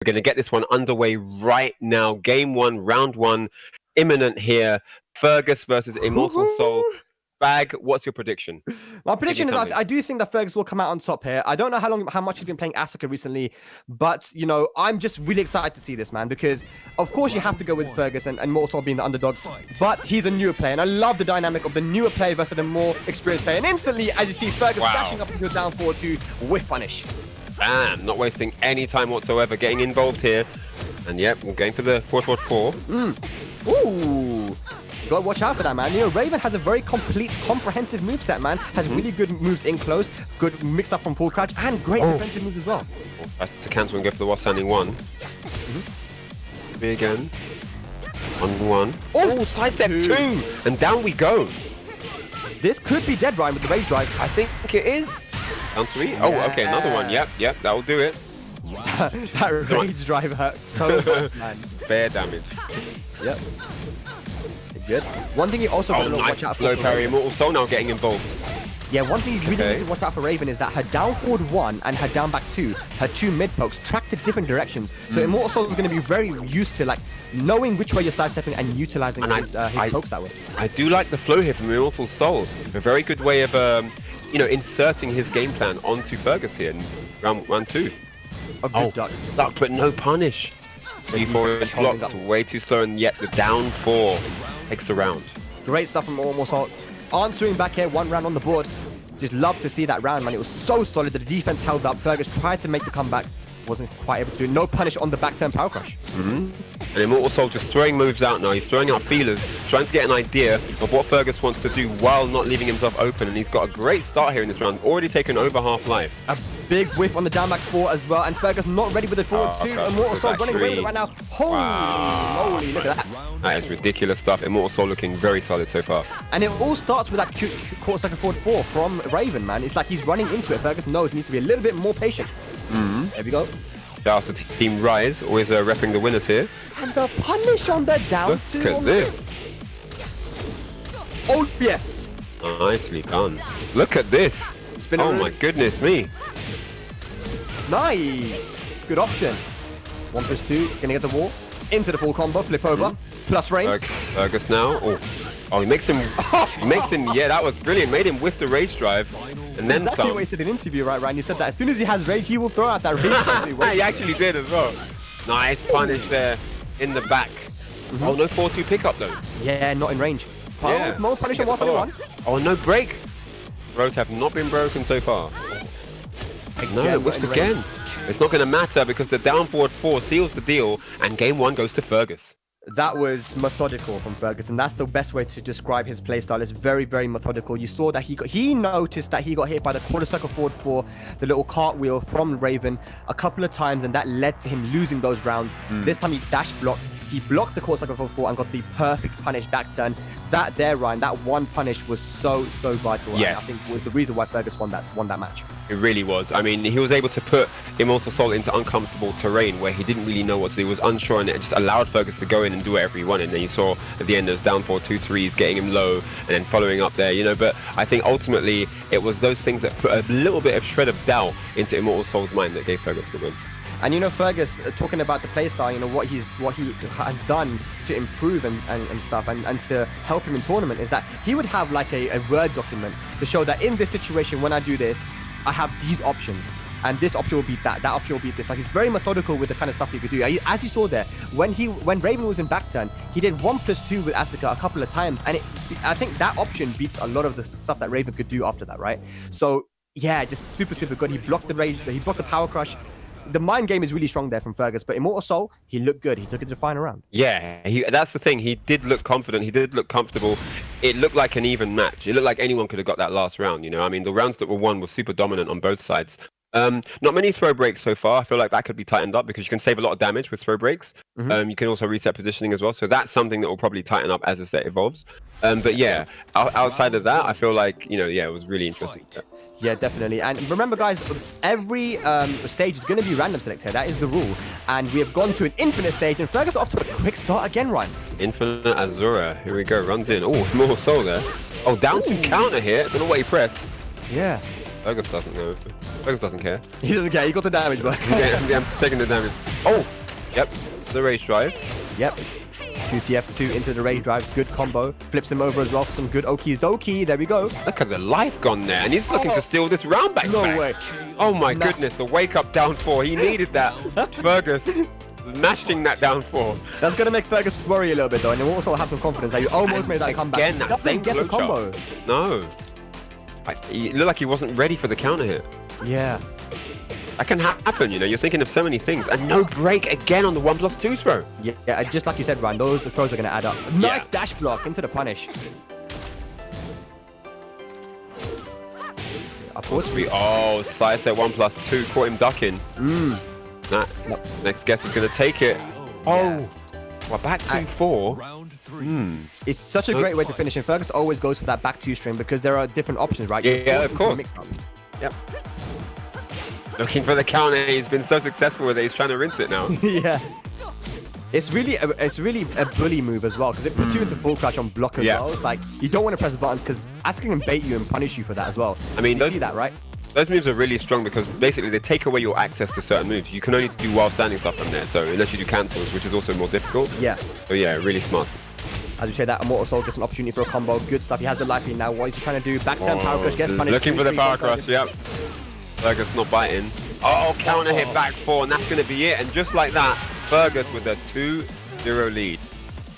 We're going to get this one underway right now. Game 1, round 1, imminent here. Fergus versus Immortal Soul. Bag, what's your prediction? My prediction is I do think that Fergus will come out on top here. I don't know how much he's been playing Asuka recently, but you know, I'm just really excited to see this, man, because of course you have to go with Fergus and Immortal Soul being the underdog, but he's a newer player, and I love the dynamic of the newer player versus the more experienced player. And instantly, as you see Fergus dashing up into a down forward to whiff punish. Bam, not wasting any time whatsoever, getting involved here. And yep, we're going for the 4-4-4. Ooh. You gotta watch out for that, man. You know, Raven has a very complete, comprehensive moveset, man. Has really good moves in close, good mix up from full crouch, and great defensive moves as well. That's to cancel and go for the wall standing 1. Me again. 1-1. Oh, side step 2! And down we go. This could be dead, Ryan, with the rage drive. I think it is. Down 3. Oh, okay, another one. Yep, that will do it. That rage drive hurt so much, man. Fair damage. Yep. Good. One thing you also got to watch out for. Low parry, Immortal Soul now getting involved. Yeah, one thing you really need to watch out for Raven is that her down forward 1 and her down back 2, her 2 mid pokes track to different directions. So Immortal Soul is going to be very used to like knowing which way you're sidestepping and utilizing his pokes that way. I do like the flow here from Immortal Soul. A very good way of you know, inserting his game plan onto Fergus here in round 2. A good duck, but no punish. 3-4 is blocked, way too slow, and yet the down 4 takes the round. Great stuff from Immortal Soul. Answering back here, 1 round on the board. Just love to see that round, man. It was so solid that the defense held up. Fergus tried to make the comeback, wasn't quite able to do it. No punish on the back turn power crush. And Immortal Soul just throwing moves out now. He's throwing out feelers, trying to get an idea of what Fergus wants to do while not leaving himself open. And he's got a great start here in this round. Already taken over half life. A big whiff on the down back 4 as well. And Fergus not ready with the forward 2. Immortal Soul running away right now. Holy moly, look at that. That is ridiculous stuff. Immortal Soul looking very solid so far. And it all starts with that caught second forward 4 from Raven, man. It's like he's running into it. Fergus knows he needs to be a little bit more patient. There we go. Shout out to Team Rise, always repping the winners here. And the punish on the down 2. Look at this. Oh, yes. Nicely done. Look at this. Oh my goodness me. Nice. Good option. 1+2. Gonna get the wall. Into the full combo. Flip over. Plus range. Fergus now. Oh, he makes him. Yeah, that was brilliant. Made him whiff the rage drive. And then exactly what he said in an interview, right, Ryan? He said that as soon as he has rage, he will throw out that rage drive. He actually did as well. Nice punish there in the back. Oh, no 4-2 pickup though. Yeah, not in range. No punish on 1-1. Oh, no break. Roads have not been broken so far. No, whiffs again. It's not going to matter because the down forward 4 seals the deal, and game 1 goes to Fergus. That was methodical from Fergus, and that's the best way to describe his playstyle. It's very, very methodical. You saw that he noticed that he got hit by the quarter circle forward 4, the little cartwheel from Raven a couple of times, and that led to him losing those rounds. This time he dash blocked. He blocked the quarter circle forward 4 and got the perfect punish back turn. That there, Ryan, that one punish was so vital. Yes. I think was the reason why Fergus won that match. It really was. I mean, he was able to put Immortal Soul into uncomfortable terrain where he didn't really know what to do. He was unsure, and it just allowed Fergus to go in and do whatever he wanted. And then you saw at the end there's down 4-2-3s, getting him low, and then following up there, you know. But I think ultimately it was those things that put a little bit of shred of doubt into Immortal Soul's mind that gave Fergus the win. And you know, Fergus, talking about the playstyle, you know, what he has done to improve and stuff and to help him in tournament is that he would have like a Word document to show that in this situation, when I do this, I have these options. And this option will beat that option will beat this. Like, he's very methodical with the kind of stuff he could do. As you saw there, when Raven was in back turn, he did 1+2 with Asuka a couple of times. And I think that option beats a lot of the stuff that Raven could do after that, right? So, yeah, just super good. He blocked the rage, he blocked the power crush. The mind game is really strong there from Fergus, but Immortal Soul, he looked good. He took it to the final round. Yeah, that's the thing. He did look confident. He did look comfortable. It looked like an even match. It looked like anyone could have got that last round, you know? I mean, the rounds that were won were super dominant on both sides. Not many throw breaks so far. I feel like that could be tightened up because you can save a lot of damage with throw breaks. You can also reset positioning as well. So that's something that will probably tighten up as the set evolves. But yeah, outside of that, I feel like, you know, yeah, it was really interesting. Yeah, definitely. And remember, guys, every stage is going to be random select here. That is the rule. And we have gone to an infinite stage, and Fergus off to a quick start again, Ryan. Infinite Azura. Here we go. Runs in. Oh, more soul there. Oh, down to counter here. I don't know what he pressed. Yeah. Fergus doesn't know. Fergus doesn't care. He doesn't care. He got the damage, but I'm taking the damage. Oh, yep. The rage drive. yep. QCF2 into the rage drive. Good combo. Flips him over as well for some good Okies Doki. There we go. Look at the life gone there, and he's looking to steal this round back. No way. Oh my goodness, the wake up down 4. He needed that. Fergus smashing that down 4. That's gonna make Fergus worry a little bit though, and he will also have some confidence that you almost made that comeback. Again, that Doesn't same get the flow combo. chart. No. It looked like he wasn't ready for the counter hit. Yeah. That can happen, you know. You're thinking of so many things, and no break again on the 1+2 throw. Yeah, just like you said, Ryan, those throws are going to add up. Nice dash block into the punish. Oh, slice at 1+2, caught him ducking. Next guess is going to take it. Oh, well, back 2-4. It's such a great way to finish, and Fergus always goes for that back 2 string because there are different options, right? Yeah, of course. Yep. Looking for the counter. He's been so successful with it. He's trying to rinse it now. Yeah. It's really a bully move as well because it puts you into full crouch on block as well. It's like you don't want to press buttons because Asuka can bait you and punish you for that as well. I mean, you see that, right? Those moves are really strong because basically they take away your access to certain moves. You can only do while standing stuff from there. So unless you do cancels, which is also more difficult. Yeah. So yeah, really smart. As you say that, Immortal Soul gets an opportunity for a combo. Good stuff. He has the life lead now. What is he trying to do? Back turn power crush. Gets punished. Looking for the power crush. Yep. Fergus not biting. Oh, counter hit back 4, and that's going to be it. And just like that, Fergus with a 2-0 lead.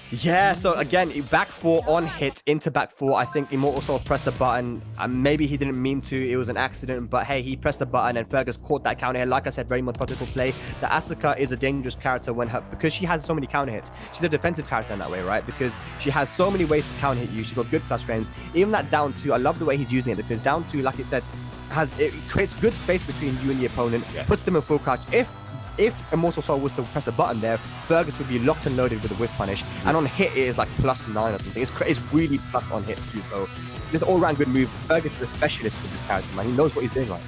Yeah, so again, back 4 on hit into back 4. I think Immortal Soul pressed the button. Maybe he didn't mean to. It was an accident. But hey, he pressed the button and Fergus caught that counter hit. Like I said, very methodical play. The Asuka is a dangerous character because she has so many counter hits. She's a defensive character in that way, right? Because she has so many ways to counter hit you. She's got good plus frames. Even that down 2, I love the way he's using it because down 2, like it said, it creates good space between you and the opponent, puts them in full crouch. If Immortal Soul was to press a button there, Fergus would be locked and loaded with a whiff punish. And on hit, it is like +9 or something. It's really plus on hit too. So this all-round good move. Fergus is a specialist with this character, man. He knows what he's doing right.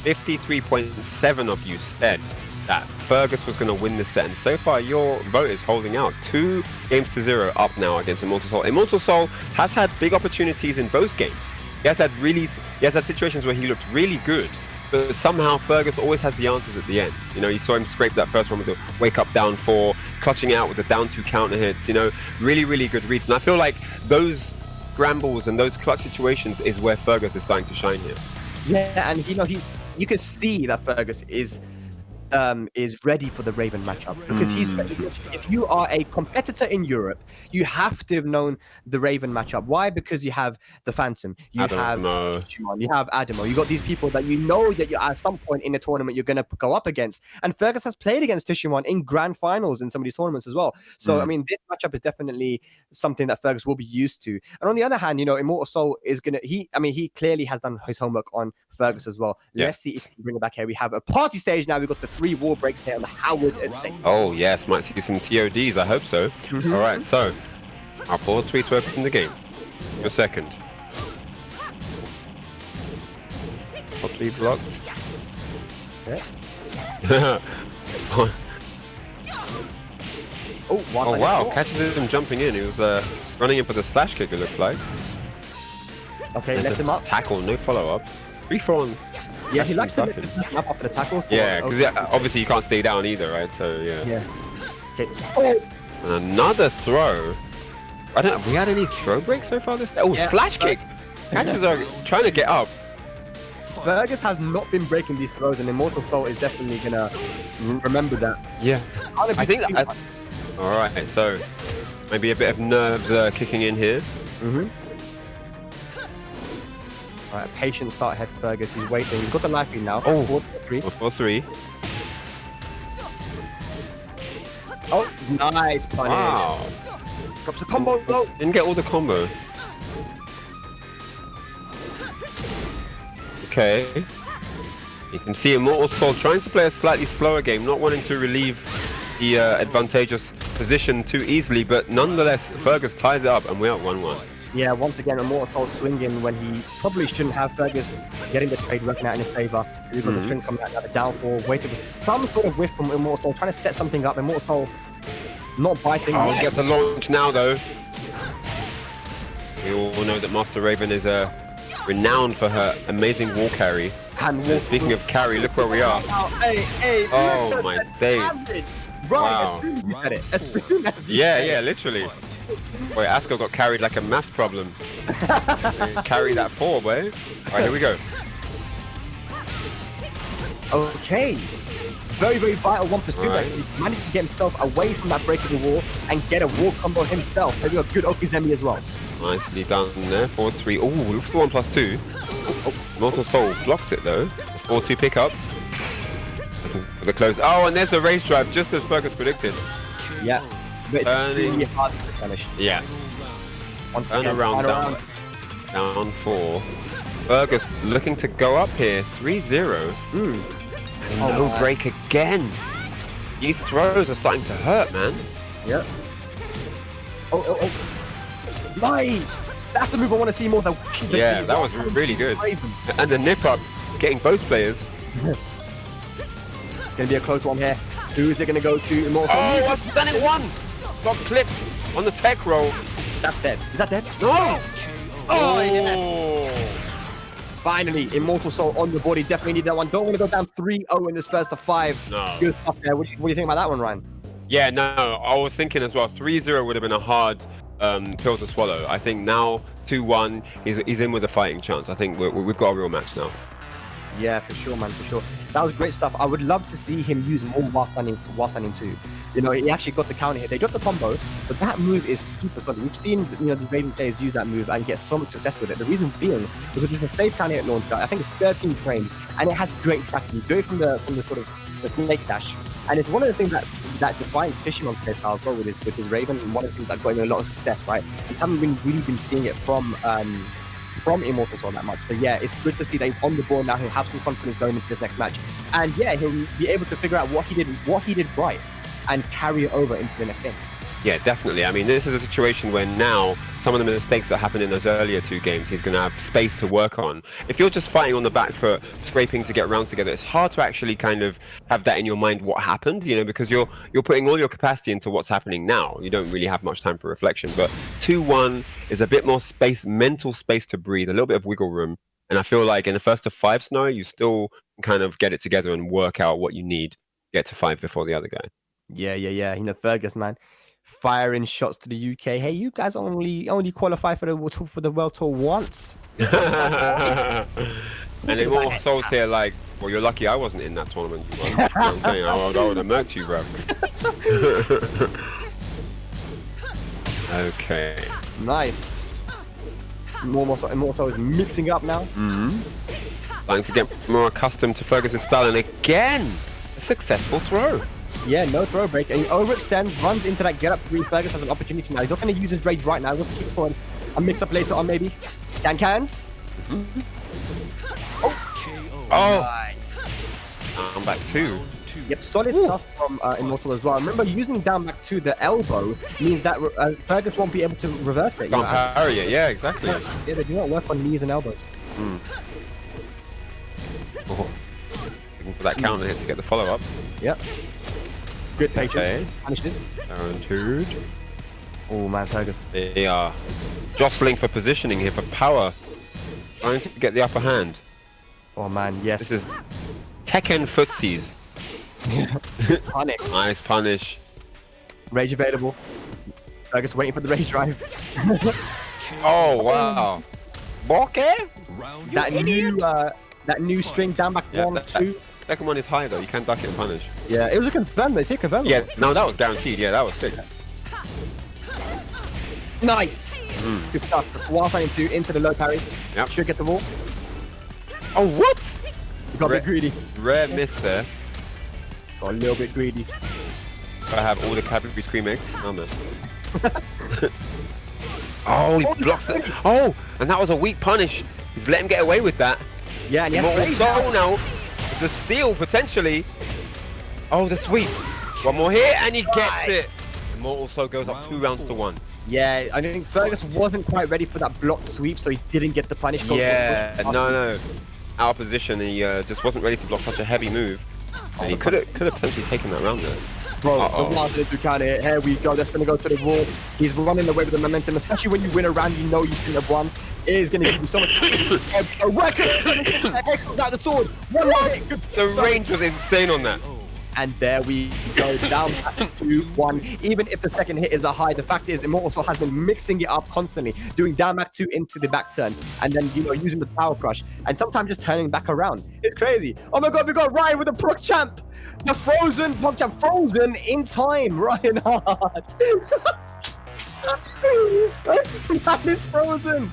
53.7 of you said that Fergus was going to win this set. And so far, your vote is holding out. 2-0 up now against Immortal Soul. Immortal Soul has had big opportunities in both games. He has had situations where he looked really good. But somehow Fergus always has the answers at the end. You know, you saw him scrape that first one with the wake up down 4, clutching out with the down 2 counter hits, you know, really, really good reads. And I feel like those scrambles and those clutch situations is where Fergus is starting to shine here. Yeah, and you know, you can see that Fergus is ready for the Raven matchup because if you are a competitor in Europe, you have to have known the Raven matchup. Why? Because you have the Phantom, you have Shimon, you have Adamo. You got these people that you know that you at some point in the tournament you're going to go up against. And Fergus has played against Tishimon in grand finals in some of these tournaments as well. So I mean, this matchup is definitely something that Fergus will be used to. And on the other hand, you know, Immortal Soul is gonna he clearly has done his homework on Fergus as well. Let's see if he can bring it back here. We have a party stage now. We've got the 3 wall breaks here on the Howard estate. Oh yes, might see some TODs. I hope so. All right, so our 4-3 to open the game. Your second. 4-3 blocked. Yeah. Oh wow! Catches him jumping in. He was running in for the slash kick. It looks like. Okay, lets him up. Tackle, no follow up. 3-4 on. Yeah, he likes to lift him up after the tackles. Yeah, because obviously you can't stay down either, right? So yeah. Yeah. Okay. Oh. And another throw. I don't know. Have we had any throw breaks so far this day? Oh, slash kick. Catches are trying to get up. Fergus has not been breaking these throws, and Immortal Soul is definitely gonna remember that. Yeah. I think that. All right, so maybe a bit of nerves kicking in here. All right, patient start ahead for Fergus. He's waiting. He's got the life lead now. Oh, 4-3. 4-3. Oh, nice punish. Wow. Drops the combo though. Didn't get all the combo. Okay. You can see Immortal Soul trying to play a slightly slower game, not wanting to relieve the advantageous position too easily, but nonetheless, Fergus ties it up and we're at 1-1. Yeah, once again, Immortal Soul swinging when he probably shouldn't have. Fergus getting the trade working out in his favor. We've got the strings coming out now, the downfall, waiting for some sort of whiff from Immortal Soul, trying to set something up. Immortal Soul not biting. Oh, get the launch now, though. We all know that Master Raven is renowned for her amazing wall carry. And Speaking of carry, look where we are. Hey, Oh my days. Right, Wow. as soon as you said it. As soon as you Yeah, said yeah, it. literally. Wait, Asko got carried like a math problem. Carry that 4, boy. Alright, here we go. Okay. Very, very vital 1+2. Right. He managed to get himself away from that break of the wall and get a wall combo himself. Maybe a good Okizemi as well. Nicely done there. 4-3. Oh, looks for 1+2. Mortal Soul blocks it though. 4-2 pickup. For the close. Oh, and there's the race drive, just as Fergus predicted. Yeah. But it's extremely hard to finish. Yeah. Once Turn again, around final down. Down 4. Fergus looking to go up here. 3-0. No break again. These throws are starting to hurt, man. Yep. Oh. Nice! That's the move I want to see more. Yeah, that was really good. And the nip up, getting both players. Gonna be a close one here. Who is it gonna go to? Immortal. Oh, I've done it one! Got clipped on the tech roll. That's dead. Is that dead? No! Oh, yes! Finally, Immortal Soul on the board. He definitely need that one. Don't want to go down 3-0 in this first of 5. No. Good stuff there. What do you think about that one, Ryan? Yeah, no, I was thinking as well, 3-0 would have been a hard pill to swallow. I think now 2-1, he's in with a fighting chance. I think we've got a real match now. Yeah, for sure, man, for sure. That was great stuff. I would love to see him use more while standing too. You know, he actually got the counter hit. They dropped the combo, but that move is super good. We've seen, you know, the Raven players use that move and get so much success with it. The reason being because it's a safe counter hit launcher. I think it's 13 frames, and it has great tracking. You do it from the sort of the snake dash, and it's one of the things that defines Digimon play style as well with his Raven, and one of the things that got him a lot of success, right? We haven't really been seeing it from Immortal Soul that much. So yeah, it's good to see that he's on the board now. He'll have some confidence going into this next match, and yeah, he'll be able to figure out what he did right and carry it over into the next game. Yeah, definitely. I mean, this is a situation where now some of the mistakes that happened in those earlier 2 games, he's going to have space to work on. If you're just fighting on the back foot, scraping to get rounds together, it's hard to actually kind of have that in your mind what happened, you know, because you're putting all your capacity into what's happening now. You don't really have much time for reflection. But 2-1 is a bit more space, mental space to breathe, a little bit of wiggle room. And I feel like in the first of 5 scenario, you still kind of get it together and work out what you need to get to 5 before the other guy. Yeah. You know, Fergus, man, firing shots to the UK. Hey, you guys only qualify for the World Tour once. And they all souls here like, well, you're lucky I wasn't in that tournament. You know what I'm saying? I would have murked you, bro. Okay. Nice. Immortal is mixing up now. Starting to get more accustomed to Fergus's style, and again, a successful throw. Yeah, no throw break. And he overextends, runs into that get up 3. Fergus has an opportunity now. He's not going to use his rage right now. He's going to keep it going. A mix up later on, maybe. Cans. Oh! Nice. I'm back 2. Yep, solid stuff from Immortal as well. Remember, using down back to the elbow means that Fergus won't be able to reverse it. Can't parry it, yeah, exactly. Yeah, they do not work on knees and elbows. Oh. Looking for that counter hit to get the follow-up. Yep. Good patience. Okay. Punishes. Guaranteed. Oh man, Fergus. They are jostling for positioning here, for power. Trying to get the upper hand. Oh man, yes. This is Tekken footsies. Punish. Nice punish. Rage available. Fergus waiting for the rage drive. Oh wow. Okay. That new string down back 1, 2. Second one is high though. You can duck it and punish. Yeah, it was a confirm. They say confirm. Yeah, no, that was guaranteed. Yeah, that was sick. Nice. Good stuff. While signing 2 into the low parry. Yep. Should get the wall. Oh what? You got a bit greedy. Rare miss there. Got a little bit greedy. I have all the Cadbury Cream eggs. Oh man. Oh, he blocks it. Oh, and that was a weak punish. He's let him get away with that. Yeah, and Immortal Soul now. The steal potentially. Oh, the sweep. One more hit and he gets it. Immortal Soul goes up 2 rounds to 1. Yeah, I think Fergus wasn't quite ready for that blocked sweep, so he didn't get the punish. Yeah, no. Out of position, he just wasn't ready to block such a heavy move. And he could have potentially taken that round there. Bro, the last little counter hit. Here we go. That's going to go to the wall. He's running away with the momentum, especially when you win a round, you know you shouldn't have won. is going to give you so much. A record! Out the sword! One more hit! Good. The range was insane on that. And there we go, down back 2-1. Even if the second hit is a high, the fact is Immortal Soul has been mixing it up constantly, doing down back 2 into the back turn, and then, you know, using the power crush, and sometimes just turning back around. It's crazy. Oh my god, we got Ryan with the Proc Champ! The frozen Proc Champ, frozen in time, Ryan Hart. That is frozen.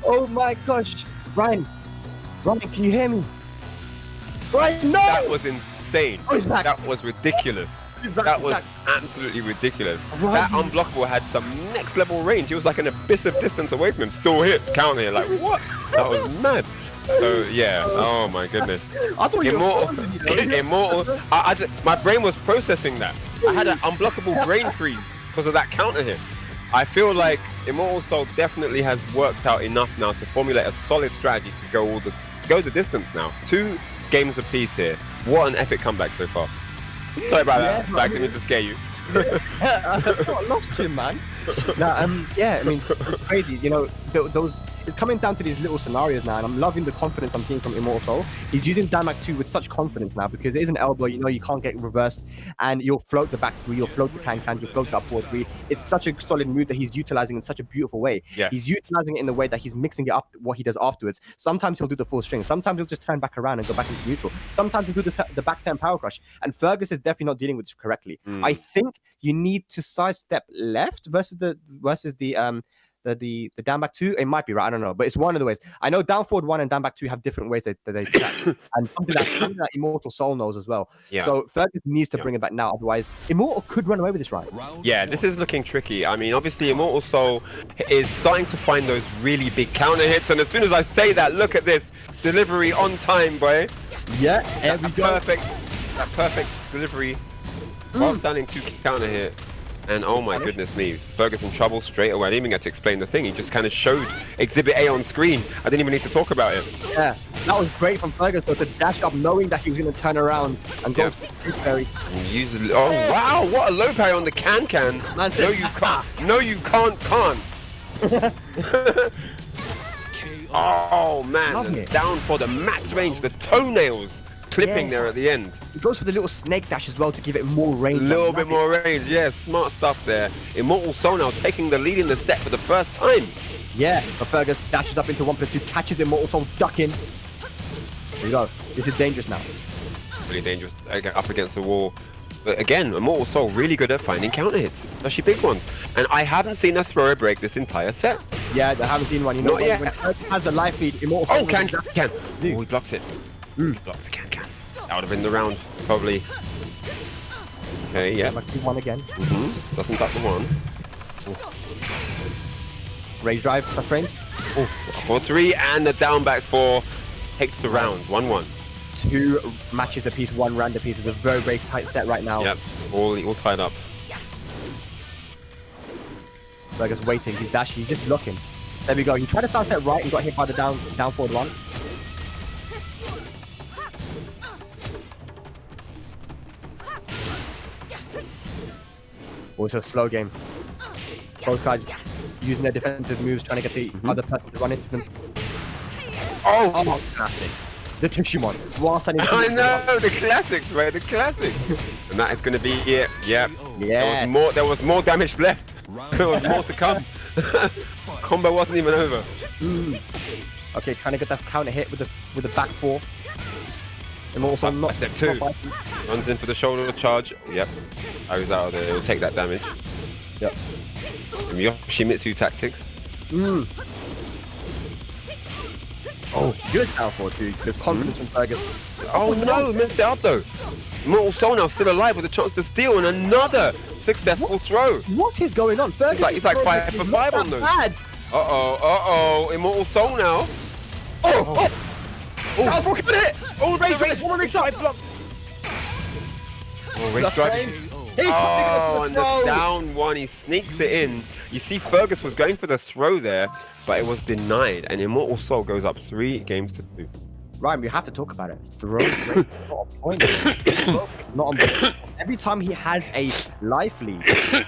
Oh my gosh. Ryan, can you hear me? Ryan, no! That was insane. Oh, he's back. That was ridiculous. That was absolutely ridiculous. Right. That unblockable had some next level range. He was like an abyss of distance away from him. Still hit, counter hit. Like, what? That was mad. So, yeah. Oh, my goodness. I thought you Immortal. were frozen, you know? Immortal. My brain was processing that. I had an unblockable brain freeze because of that counter hit. I feel like Immortal Soul definitely has worked out enough now to formulate a solid strategy to go the distance now. 2 games apiece here. What an epic comeback so far. Sorry about that. I didn't mean to scare you. I lost him, man. No, yeah, I mean, it's crazy. You know, those it's coming down to these little scenarios now, and I'm loving the confidence I'm seeing from Immortal Soul. He's using Damak 2 with such confidence now because it is an elbow. You know, you can't get reversed, and you'll float the back 3, you'll float the can, you'll float the up forward 3. It's such a solid move that he's utilizing in such a beautiful way. Yeah. He's utilizing it in the way that he's mixing it up. What he does afterwards. Sometimes he'll do the full string. Sometimes he'll just turn back around and go back into neutral. Sometimes he'll do the back turn power crush. And Fergus is definitely not dealing with this correctly. I think you need to sidestep left versus the down back 2. It might be right, I don't know, but it's one of the ways. I know down forward 1 and down back 2 have different ways that they track, and something that Immortal Soul knows as well. Yeah. So Fergus needs to bring it back now, otherwise Immortal could run away with this round. Yeah, this is looking tricky. I mean, obviously Immortal Soul is starting to find those really big counter hits, and as soon as I say that, look at this delivery on time, boy. Yeah, there we go. That perfect delivery while standing 2 counter hit. And oh my goodness me, Fergus in trouble straight away. I didn't even get to explain the thing. He just kind of showed Exhibit A on screen. I didn't even need to talk about it. Yeah, that was great from Fergus though, to dash up knowing that he was going to turn around and go very. Oh wow, what a low parry on the can. That's no, it. you can't. No, you can't. Oh man, down for the max range, the toenails clipping there at the end. He goes for the little snake dash as well to give it more range. A little bit more range, yeah, smart stuff there. Immortal Soul now taking the lead in the set for the first time. Yeah, but Fergus dashes up into 1+2, catches Immortal Soul ducking. Here we go. This is dangerous now. Really dangerous, up against the wall. But again, Immortal Soul really good at finding counter hits, especially big ones. And I haven't seen a thrower break this entire set. Yeah, I haven't seen one. You know, Not yet. when Fergus has the life lead, Immortal Soul. Oh, can. Oh, he blocked it. He blocked the can. That would have been the round, probably. Okay, yeah. Like 2-1 again. Doesn't touch the 1. Rage drive, plus range. 4-3, and the down back 4 takes the round. 1-1. 2 matches apiece, 1 round apiece. It's a very, very tight set right now. Yep, all tied up. Fergus waiting, he's dashing, he's just blocking. There we go. He tried to start step right and got hit by the down forward 1. Oh, it's a slow game. Both guys using their defensive moves, trying to get the other person to run into them. Oh, fantastic. The Tushimon. Whilst I know, the classics, right? The classics. And that is going to be it. Yep. Yes. There was more damage left. There was more to come. Combo wasn't even over. Okay, trying to get that counter hit with the back 4. And also not step 2. Runs in for the shoulder charge. Yep. Goes out of there. It'll take that damage. Yep. From Yoshimitsu tactics. Oh, good down forward too. Good confidence from Fergus. Oh no, missed it up though. Immortal Soul now still alive with a chance to steal and another successful throw. What is going on? Fergus He's like 5 for 5 on those. Uh-oh. Immortal Soul now. Down forward, good hit! Race, one on side block. Race drive. And the down 1, he sneaks it in. You see Fergus was going for the throw there, but it was denied, and Immortal Soul goes up 3 games to 2. Ryan, we have to talk about it. Throw break, not on point. Not on point. Every time he has a life lead, he's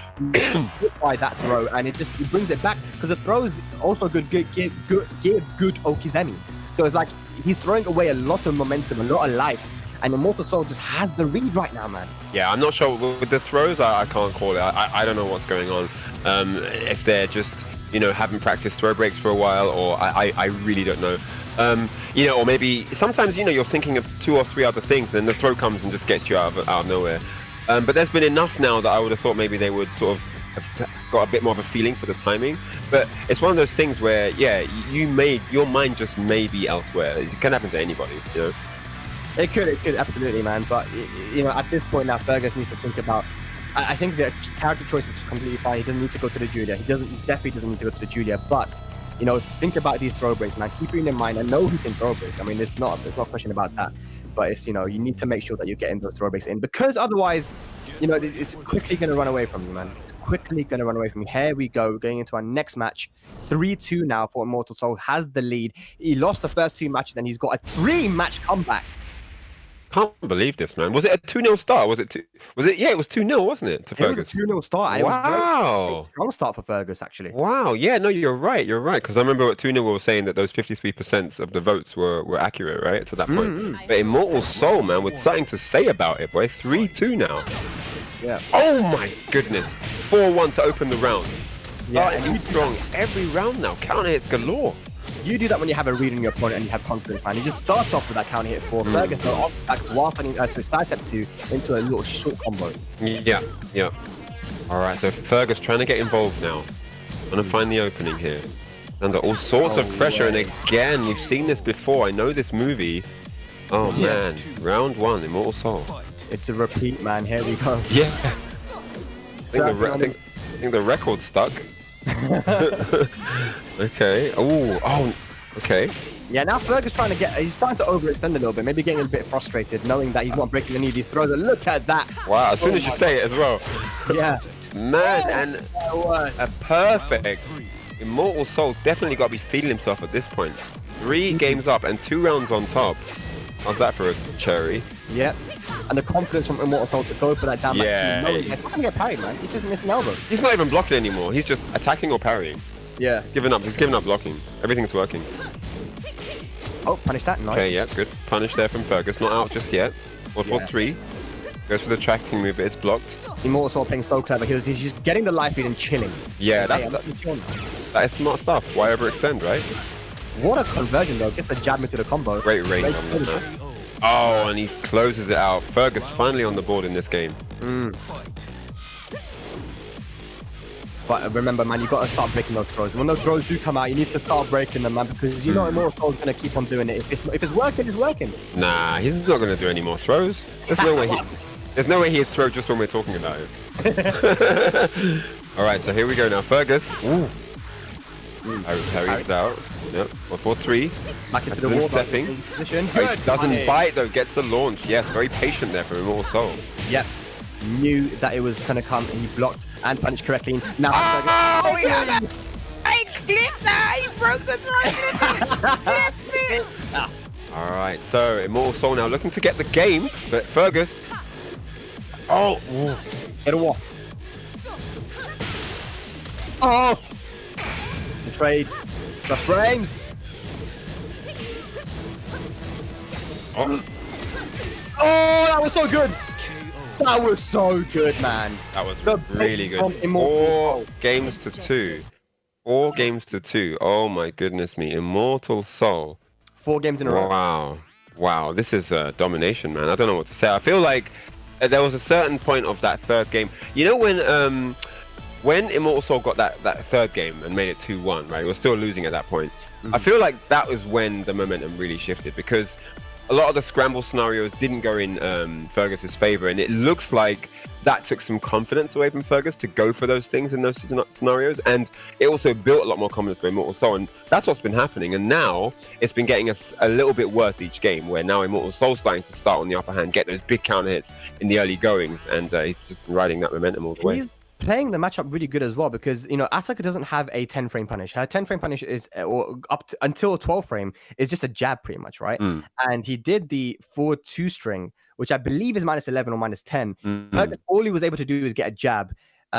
hit by that throw, and he brings it back because the throw is also give good Okizemi. So it's like he's throwing away a lot of momentum, a lot of life, and Immortal Soul just has the read right now, man. Yeah, I'm not sure with the throws. I can't call it. I don't know what's going on. If they're just haven't practiced throw breaks for a while, or I really don't know. Or maybe sometimes you're thinking of 2 or 3 other things, and the throw comes and just gets you out of nowhere. But there's been enough now that I would have thought maybe they would sort of have got a bit more of a feeling for the timing. But it's one of those things where, yeah, your mind just may be elsewhere. It can happen to anybody, It could absolutely, man. But at this point now, Fergus needs to think about. I think the character choice is completely fine. He doesn't need to go to the Julia. Definitely doesn't need to go to the Julia. But think about these throw breaks, man. Keep it in mind. I know he can throw break. I mean, there's no question about that. But it's you need to make sure that you're getting those throw breaks in, because otherwise, it's quickly going to run away from you, man. It's quickly going to run away from you. Here we go, going into our next match. 3-2 now for Immortal Soul, has the lead. He lost the first 2 matches, and he's got a 3-match comeback. Can't believe this, man. Was it a 2-0 start? Was it? Yeah, it was 2-0, wasn't it, to Fergus? It was a 2-0 start. And wow. It was a very strong start for Fergus, actually. Wow. Yeah, no, you're right. Because I remember at 2-0 we were saying that those 53% of the votes were accurate, right, to that point. But Immortal Soul, man, with something to say about it, boy. 3-2 now. Yeah. Oh, my goodness. 4-1 to open the round. Yeah, and he's strong every round now. Counter hits galore. You do that when you have a read on your opponent and you have confidence, man. He just starts off with that counter hit 4. Fergus goes off back while sending to sidestep 2 into a little short combo. Yeah. All right, so Fergus trying to get involved now. Trying to find the opening here. Under all sorts of pressure, and again, you've seen this before. I know this movie. Oh man, round 1, Immortal Soul. It's a repeat, man. Here we go. Yeah. I think the record's stuck. Okay. Oh. Okay. Yeah. Now Fergus he's trying to overextend a little bit, maybe getting a bit frustrated, knowing that he's not breaking any of these throws. And look at that! Wow. As soon as you say it as well. Yeah. Man, and a perfect Immortal Soul definitely got to be feeling himself at this point. 3 games up and 2 rounds on top. How's that for a cherry? Yep. And the confidence from Immortal Soul to go for that down back. Yeah. He's not going to get parried, man. He's just missing elbow. He's not even blocking anymore. He's just attacking or parrying. Yeah. He's given up blocking. Everything's working. Oh, punish that. Nice. Okay, yeah, good. Punish there from Fergus. Not out just yet. 4-4-3. Goes for the tracking move, but it's blocked. Immortal Soul playing so clever. He's just getting the life lead and chilling. Yeah, that is smart stuff. Why overextend, right? What a conversion, though. Gets the jab into the combo. Great range on that. Oh, and he closes it out. Fergus finally on the board in this game. But remember, man, you got to start breaking those throws. When those throws do come out, you need to start breaking them, man, because Immortal Soul's going to keep on doing it. If it's working, it's working. Nah, he's not going to do any more throws. There's no way he'd throw just when we're talking about it. All right, so here we go now. Fergus. Ooh. Parries out. Yep. 4-4-3. Back into the wall. Stepping. Position. Good. Doesn't bite though. Gets the launch. Yes, very patient there for Immortal Soul. Yep. Knew that it was going to come, and he blocked and punished correctly. Now. Oh, yeah. I clipped that. He broke the throw. All right. So Immortal Soul now looking to get the game, but Fergus. Oh. Get a wall. Oh. Betrayed. Just frames. Oh. Oh, that was so good. That was so good, man. That was really good. 4 games to 2. 4 games to 2. Oh my goodness me. Immortal Soul. 4 games in a row. Wow. This is domination, man. I don't know what to say. I feel like there was a certain point of that 3rd game. You know when Immortal Soul got that 3rd game and made it 2-1, right? It was still losing at that point. I feel like that was when the momentum really shifted, because a lot of the scramble scenarios didn't go in Fergus's favor, and it looks like that took some confidence away from Fergus to go for those things in those scenarios, and it also built a lot more confidence for Immortal Soul, and that's what's been happening. And now it's been getting a little bit worse each game, where now Immortal Soul's starting to start on the upper hand, get those big counter hits in the early goings, and he's just been riding that momentum all the way. playing the matchup really good as well because, you know, Asuka doesn't have a 10 frame punish. Her 10 frame punish is, or up to, until 12 frame, is just a jab pretty much, right? And he did the forward 2 string, which I believe is -11 or -10. Fergus, all he was able to do is get a jab.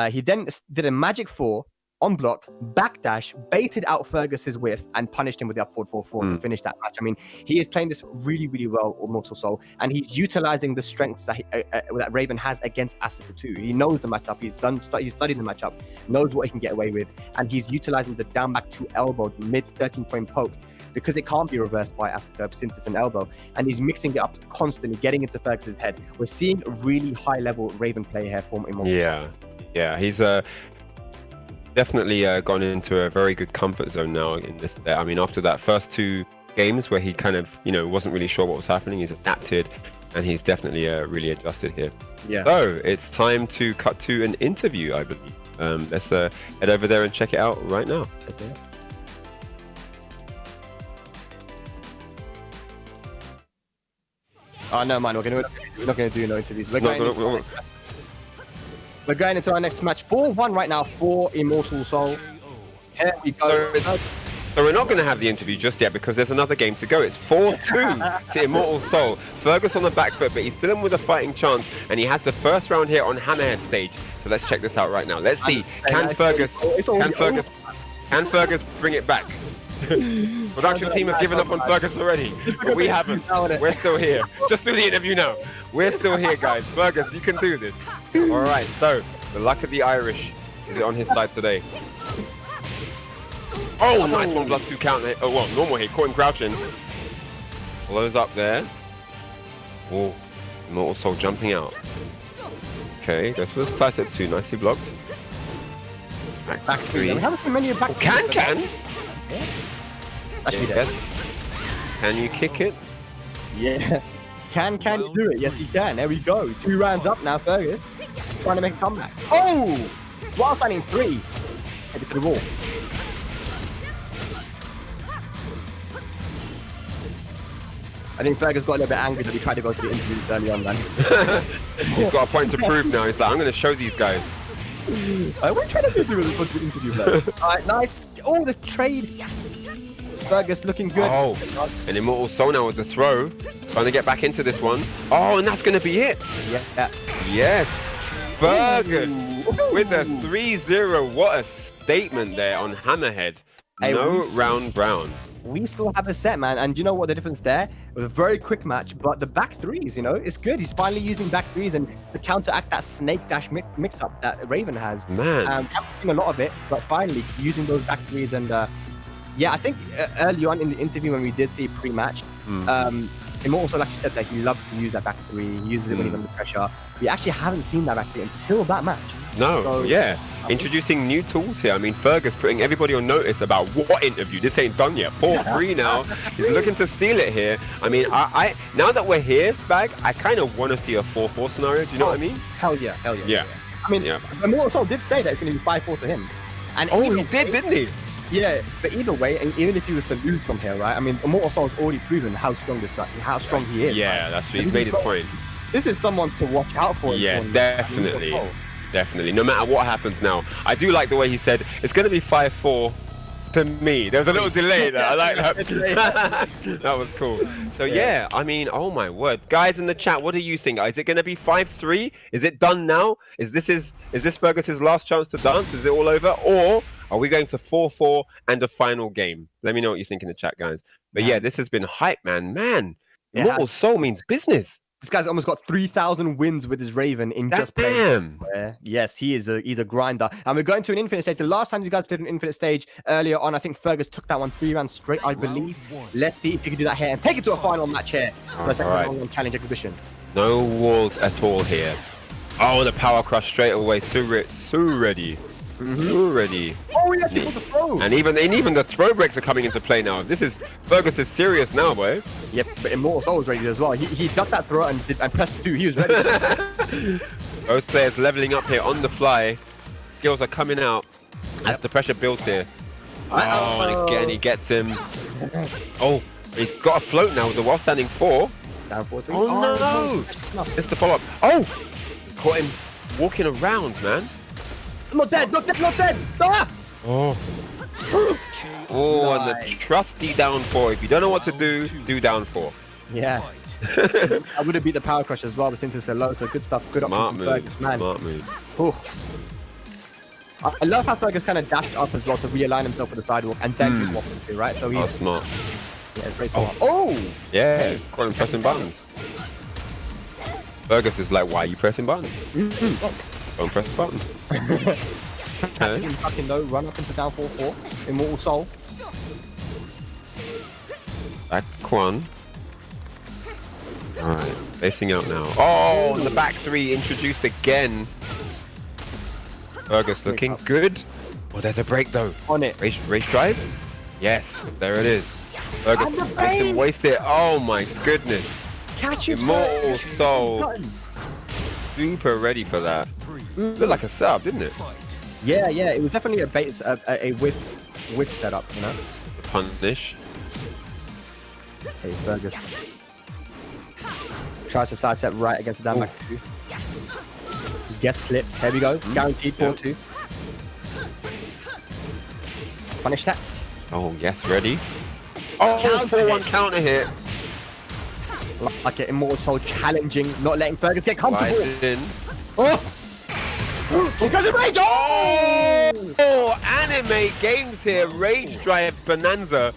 He then did a magic 4 on block, backdash, baited out Fergus's whiff, and punished him with the up forward 4-4 to finish that match. I mean, he is playing this really, really well, Immortal Soul, and he's utilizing the strengths that that Raven has against Asuka too. He knows the matchup. He's studied the matchup, knows what he can get away with, and he's utilizing the down back 2 elbow mid 13 frame poke because it can't be reversed by Asuka since it's an elbow, and he's mixing it up constantly, getting into Fergus's head. We're seeing a really high level Raven play here from Immortal Soul. Yeah, he's definitely gone into a very good comfort zone now in this. I mean, after that first 2 games where he kind of, you know, wasn't really sure what was happening, he's adapted, and he's definitely really adjusted here. Yeah. So it's time to cut to an interview, I believe. Let's head over there and check it out right now. Okay. Oh no, man, we're not gonna do no interviews. We're going into our next match. 4-1 right now for Immortal Soul. Here we go. So we're not going to have the interview just yet because there's another game to go. It's 4-2 to Immortal Soul. Fergus on the back foot, but he's still in with a fighting chance, and he has the first round here on Hammerhead stage. So let's check this out right now. Let's see, can Fergus bring it back? Production team have given up on Fergus already, but we haven't. We're still here. Just do the interview now. We're still here, guys. Fergus, you can do this. All right, so the luck of the Irish is on his side today. Oh, nice one, +2 count. Oh, well, normal hit. Caught him crouching. Blows up there. Oh, Immortal Soul jumping out. Okay, goes for the side step 2. Nicely blocked. Back 3. Oh, can? Yes. Can you kick it? Yeah. Can you do it? Yes, he can. There we go. 2 rounds up now, Fergus. Trying to make a comeback. Oh! While standing 3. Headed to the wall. I think Fergus got a little bit angry that he tried to go to the interview early on, man. He's got a point to prove now. He's like, I'm going to show these guys. What are you trying to do with the interview, man? Alright, nice. Oh, the trade. Fergus looking good. Oh, and Immortal Soul now with the throw. Trying to get back into this one. Oh, and that's going to be it. Yeah. Yes. Fergus with a 3-0. What a statement there on Hammerhead. No round brown. We still have a set, man. And you know what the difference there? It was a very quick match, but the back 3s, you know, it's good. He's finally using back 3s and to counteract that snake dash mix-up that Raven has. Man. We haven't seen a lot of it, but finally using those back 3s. And yeah, I think early on in the interview when we did see pre-match, Immortal Soul actually said that he loves to use that back 3. He uses it when he's under pressure. We actually haven't seen that back 3 until that match. No, so, yeah. Introducing new tools here. I mean, Fergus putting everybody on notice about what interview. This ain't done yet. 4-3 now. He's looking to steal it here. I mean, I now that we're here, Bag, I kind of want to see a 4-4 scenario. Do you know what I mean? Hell yeah. Yeah. I mean, Immortal Soul did say that it's going to be 5-4 to him. And he did, didn't he? Yeah, but either way, and even if he was to lose from here, right? I mean, Immortal Soul's already proven how strong he is. Yeah, right? that's he's made his point. This is someone to watch out for. Yeah, definitely. Definitely. No matter what happens now. I do like the way he said, it's going to be 5-4 to me. There was a little delay there. I like that. That was cool. So yeah, I mean, oh my word. Guys in the chat, what do you think? Is it going to be 5-3? Is it done now? Is this Fergus's last chance to dance? Is it all over? Or are we going to 4-4 and a final game? Let me know what you think in the chat, guys. But yeah, this has been hype, man. Immortal Soul means business. This guy's almost got 3,000 wins with his Raven in just playing. Yes, he's a grinder. And we're going to an infinite stage. The last time you guys played an infinite stage earlier on, I think Fergus took that one 3 rounds straight, I believe. Let's see if you can do that here and take it to a final match here. Let's challenge exhibition. No walls at all here. Oh, the power crush straight away. So ready. Already. Oh, he actually got the throw. And even the throw breaks are coming into play now. Fergus is serious now, boy. Yep, but Immortal Soul was ready as well. He ducked that throw and pressed 2. He was ready. Both players leveling up here on the fly. Skills are coming out as the pressure builds here. Oh, and again he gets him. Oh, he's got a float now with the while standing 4. Down 4-3. Oh no! Just to follow up. Oh! Caught him walking around, man. Not dead, not dead, not dead! Ah! Oh. Oh, and the trusty down 4. If you don't know what to do, do down 4. Yeah. I would have beat the Power Crush as well, but since it's so low, so good stuff. Good option from Fergus, man. Smart move. Ooh. I love how Fergus kind of dashed up as well to realign himself with the sidewalk and then just walked into, right? So he's smart. Yeah, it's very smart. Oh! Yeah, got him pressing buttons. Fergus is like, why are you pressing buttons? Don't press the button. Catch him fucking low, run up into down 4-4. Immortal Soul. Back Quan. Alright, facing out now. Oh, and the back 3 introduced again. Fergus looking good. Oh, there's a break though. On it. Race drive? Yes, there it is. Fergus didn't waste it. Oh my goodness. Catch him. Immortal Soul. Super ready for that. Looked like a sub, didn't it? Yeah, yeah. It was definitely a bait, a whiff setup, you know. Punish. Hey, Fergus. Tries to sidestep right against the down back 2. Gets clipped. Here we go. Guaranteed 4-2. Punish that. Oh, yes, ready. Oh, 4-1 counter hit. Like an Immortal Soul challenging, not letting Fergus get comfortable. In. Oh! Because of Rage! Oh, anime games here. Rage Drive Bonanza.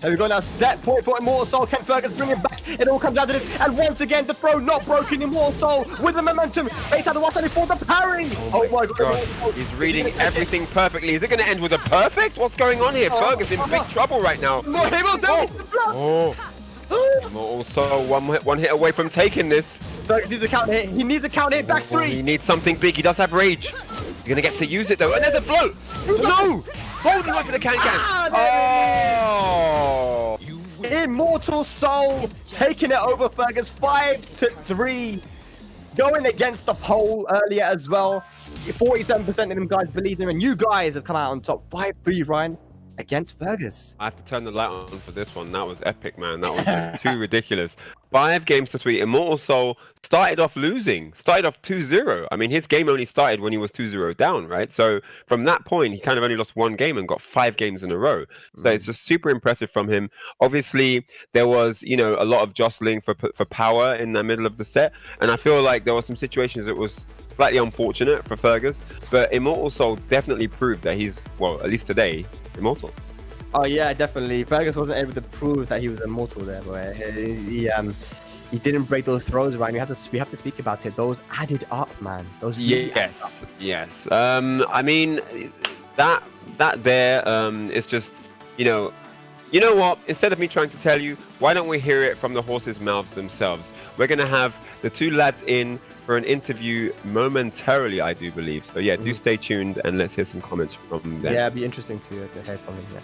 Here we go now, set point for Immortal Soul. Can Fergus bring it back? It all comes down to this. And once again, the throw not broken. Immortal Soul with the momentum. Bait out the water for the parrying. Oh my god. He's reading everything perfectly. Is it going to end with a perfect? What's going on here? Fergus in big trouble right now. No, he will do it. Oh. Immortal Soul one hit away from taking this. Fergus needs a counter hit. He needs a counter hit. Back 3. He needs something big. He does have rage. He's going to get to use it though. And there's a float. No. Holding on for the can-can. Oh! Immortal Soul taking it over Fergus 5-3. Going against the poll earlier as well. 47% of them guys believe him, and you guys have come out on top. 5-3, Ryan, against Fergus. I have to turn the light on for this one. That was epic, man. That was just too ridiculous. 5 games to 3. Immortal Soul started off losing. Started off 2-0. I mean, his game only started when he was 2-0 down, right? So from that point, he kind of only lost 1 game and got 5 games in a row. So it's just super impressive from him. Obviously, there was, you know, a lot of jostling for power in the middle of the set. And I feel like there were some situations that was slightly unfortunate for Fergus. But Immortal Soul definitely proved that he's, well, at least today, immortal. Oh yeah, definitely. Fergus wasn't able to prove that he was immortal there, but he didn't break those throws, Ryan. We have to speak about it. Those added up, man. Those really yes. I mean, that there is just, you know what? Instead of me trying to tell you, why don't we hear it from the horses' mouths themselves? We're gonna have the 2 lads in for an interview momentarily, I do believe. So yeah, do stay tuned and let's hear some comments from them. Yeah, it'd be interesting to hear from him. Yeah.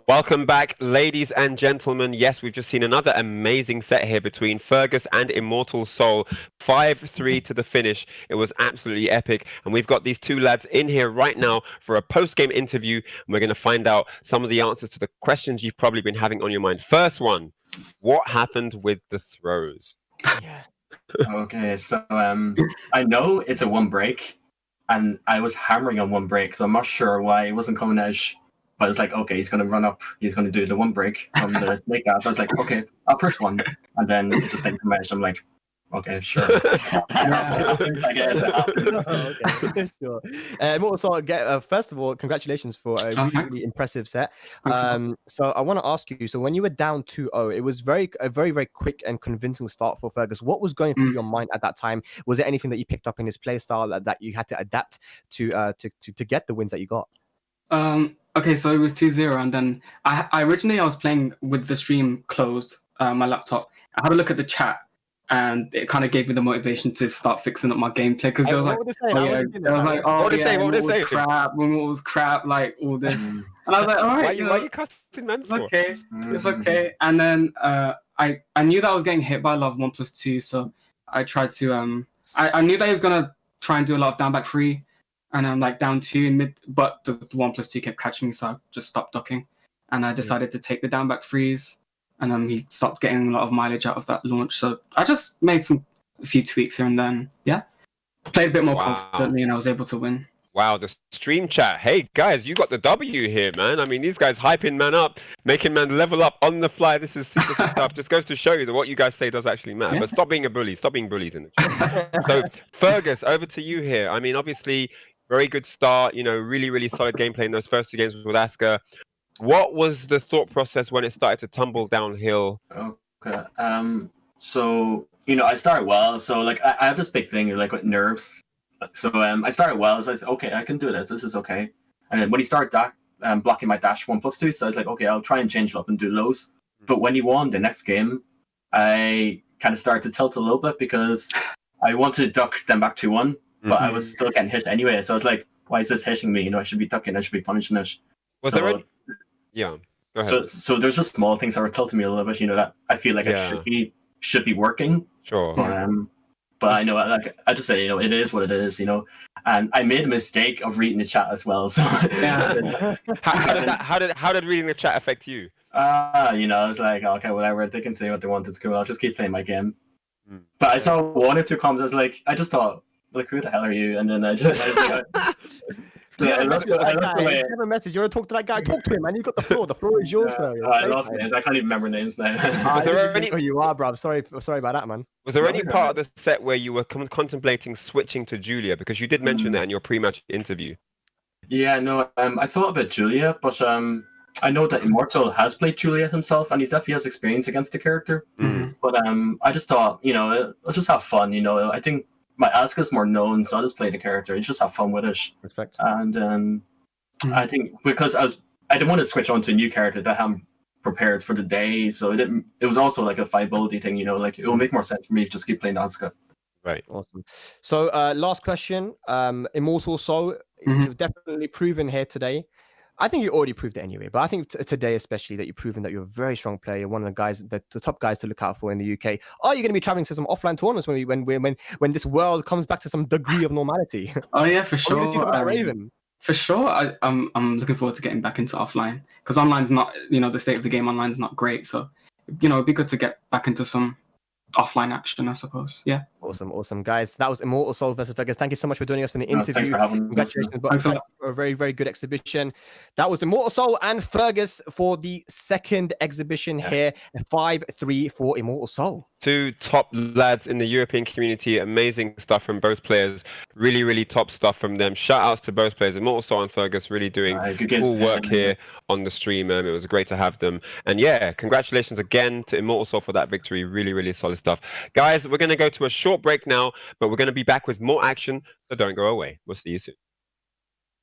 Welcome back, ladies and gentlemen. Yes, we've just seen another amazing set here between Fergus and Immortal Soul. 5-3 to the finish. It was absolutely epic. And we've got these two lads in here right now for a post-game interview. And we're going to find out some of the answers to the questions you've probably been having on your mind. First one, what happened with the throws? Yeah. Okay, so I know it's a one break, and I was hammering on one break, so I'm not sure why it wasn't coming out. But it's like, okay, he's going to run up, he's going to do the one break from the snake dash. I was like, okay, I'll press one. And then it just didn't come out. I'm like, okay, sure. I guess. Okay, sure. Also, first of all, congratulations for a really impressive set. So I want to ask you, so when you were down 2-0, it was a very, very quick and convincing start for Fergus. What was going through your mind at that time? Was there anything that you picked up in his play style that you had to adapt to get the wins that you got? Okay, so it was 2-0, and then I originally was playing with the stream closed, my laptop. I had a look at the chat, and it kind of gave me the motivation to start fixing up my gameplay, because there was like, crap, when it was crap, like all this, and I was like, all right, why are you cussing men for? It's okay. And then I knew that I was getting hit by a lot of 1+2, so I tried to I knew that he was gonna try and do a lot of down back 3. And I'm like down 2 in mid, but the 1+2 kept catching me, so I just stopped ducking. And I decided to take the down back freeze, and he stopped getting a lot of mileage out of that launch. So I just made a few tweaks here and then. Yeah, played a bit more confidently, and I was able to win. Wow, the stream chat. Hey guys, you got the W here, man. I mean, these guys hyping man up, making man level up on the fly. This is super stuff. Just goes to show you that what you guys say does actually matter. But stop being a bully. Stop being bullies in the chat. So Fergus, over to you here. I mean, obviously, very good start, really, really solid gameplay in those first 2 games with Asuka. What was the thought process when it started to tumble downhill? Okay. So, I started well. So, like, I have this big thing, like, with nerves. So, I started well. So I said, okay, I can do this. This is okay. And then when he started blocking my dash 1+2, so I was like, okay, I'll try and change it up and do lows. But when he won the next game, I kind of started to tilt a little bit because I wanted to duck them back 2-1. But I was still getting hit anyway, so I was like, why is this hitting me? I should be ducking, I should be punishing it. Yeah, go ahead. So there's just small things that were tilting me a little bit, that I feel like I should be working. Sure. But I know, like, I just say, it is what it is, and I made a mistake of reading the chat as well. So how did reading the chat affect you? I was like, okay, whatever, they can say what they want, it's cool, I'll just keep playing my game. But I saw 1 or 2 comments, I was like, I just thought, like, who the hell are you? And then I just You have a message. You want to talk to that guy? Talk to him, man. You've got the floor. The floor is yours, I lost names. I can't even remember names now. You are, bro. Sorry about that, man. Was there any part of the set where you were contemplating switching to Julia? Because you did mention that in your pre-match interview. Yeah, no. I thought about Julia, but I know that Immortal has played Julia himself, and he definitely has experience against the character. But I just thought, I'll just have fun. I think my Asuka's more known, so I'll just play the character. You just have fun with it. Respect. And I think because I didn't want to switch on to a new character that I'm prepared for the day, so it was also like a viability thing, like it will make more sense for me to just keep playing Asuka. Right. Awesome. So last question, Immortal Soul, you've definitely proven here today. I think you already proved it anyway, but I think today especially that you've proven that you're a very strong player. You're one of the guys, the top guys to look out for in the UK. Are you going to be traveling to some offline tournaments when this world comes back to some degree of normality? Oh yeah, for sure. Raven. For sure, I'm looking forward to getting back into offline, because online's not, the state of the game online is not great. So, it'd be good to get back into some offline action, I suppose. Yeah. Awesome, guys. That was Immortal Soul versus Vegas. Thank you so much for joining us for the interview. Thanks for having me. Congratulations, thanks for a very, very good exhibition. That was Immortal Soul and Fergus for the second exhibition here. 5-3 for Immortal Soul. 2 top lads in the European community. Amazing stuff from both players. Really, really top stuff from them. Shout outs to both players, Immortal Soul and Fergus, really doing cool work here on the stream. It was great to have them. And yeah, congratulations again to Immortal Soul for that victory. Really, really solid stuff. Guys, we're going to go to a short break now, but we're going to be back with more action, so don't go away. We'll see you soon.